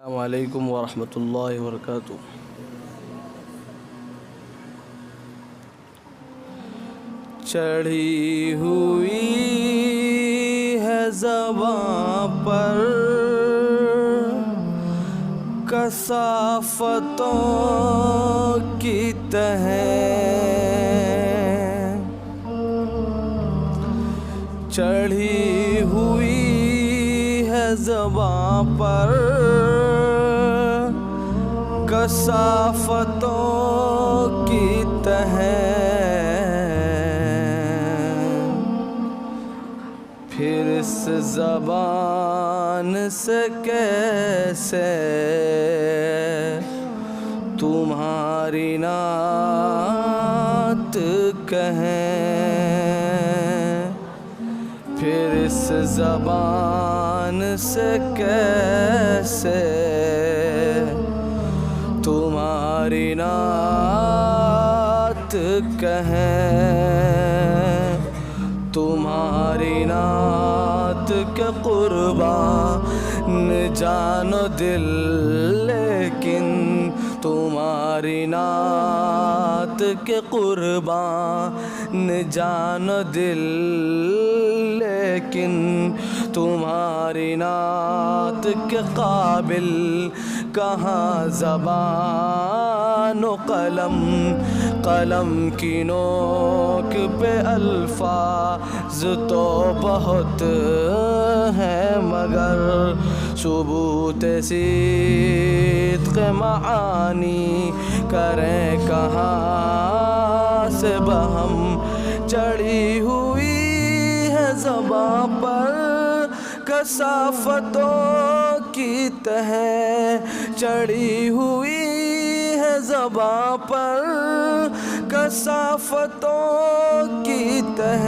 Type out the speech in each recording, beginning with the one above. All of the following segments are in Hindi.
अस्सलामुअलैकुम वरहमतुल्लाहि वबरकातुहू। चढ़ी हुई है ज़बां पर कसाफ़तों की तह, चढ़ी हुई है ज़बां पर कसाफ़तों की तह, फिर इस ज़बान से कैसे तुम्हारी नात कहें, फिर इस ज़बान से कैसे तुम्हारी नात कहें। तुम्हारी नात के कुर्बान जानो दिल, लेकिन तुम्हारी नात के कुर्बान जानो दिल, लेकिन तुम्हारी नात के काबिल कहाँ ज़बान व कलम। कलम की नोक पे अल्फाज तो बहुत हैं, मगर सुबूत सिद्क़ मानी करें कहाँ से बहम। चढ़ी हुई है ज़बां पर कसाफ़तों की तह, चढ़ी हुई है ज़बां पर कसाफ़तों की तह,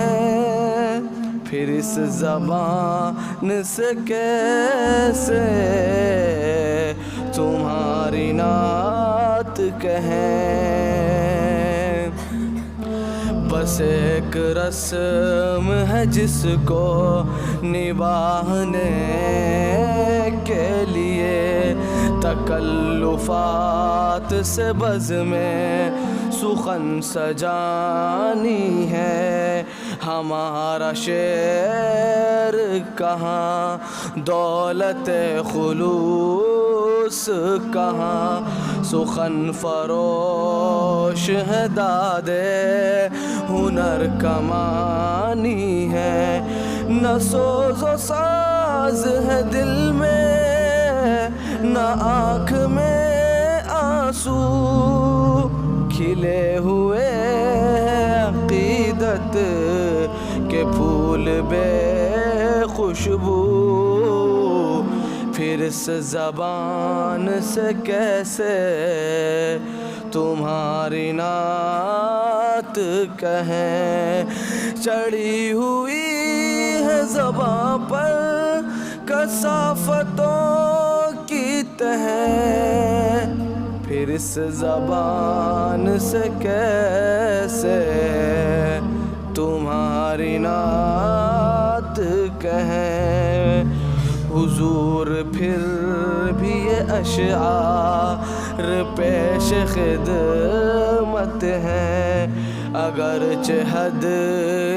फिर इस ज़बान से कैसे तुम्हारी नात कहें। बस एक रस्म है जिसको निभाने के लिए तकल्लुफ़ात से बज़्म सुखन सजानी है। हमारा शेर कहाँ, दौलत खुलूस कहाँ, सुखन फरोश है दादे हुनर कमानी है। न सोज़ो साज है दिल में, न आँख में आंसू, खिले हुए अक़ीदत के फूल बेखुशबू, फिर इस ज़बान से कैसे तुम्हारी नात कहें। चढ़ी हुई है ज़बां पर कसाफ़तों की तह, फिर इस ज़बान से कैसे तुम्हारी नात कहें। हुजूर फिर भी ये अशआर पेश खिदमत हैं, अगरचे हद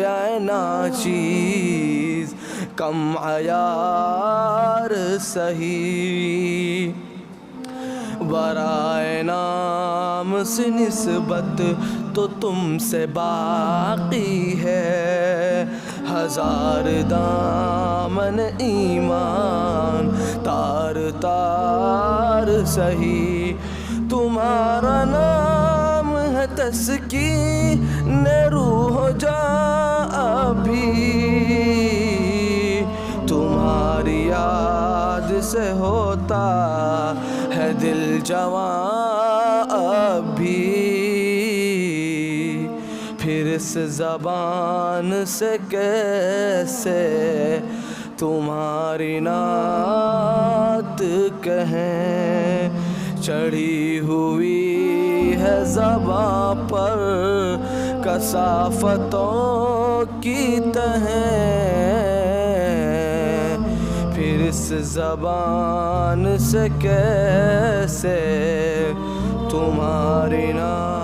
आए नाचीज़ कम अयार सही। बराए नाम से निस्बत तो तुमसे बाकी है, हजार दामन ईमान तार तार सही। तुम्हारा नाम है तस्कीन रूह जा अभी, तुम्हारी याद से होता है दिल जवां अभी, फिर इस ज़बान से कैसे तुम्हारी नात कहें। चढ़ी हुई है ज़बां पर कसाफ़तों की तह, फिर इस ज़बान से कैसे तुम्हारी ना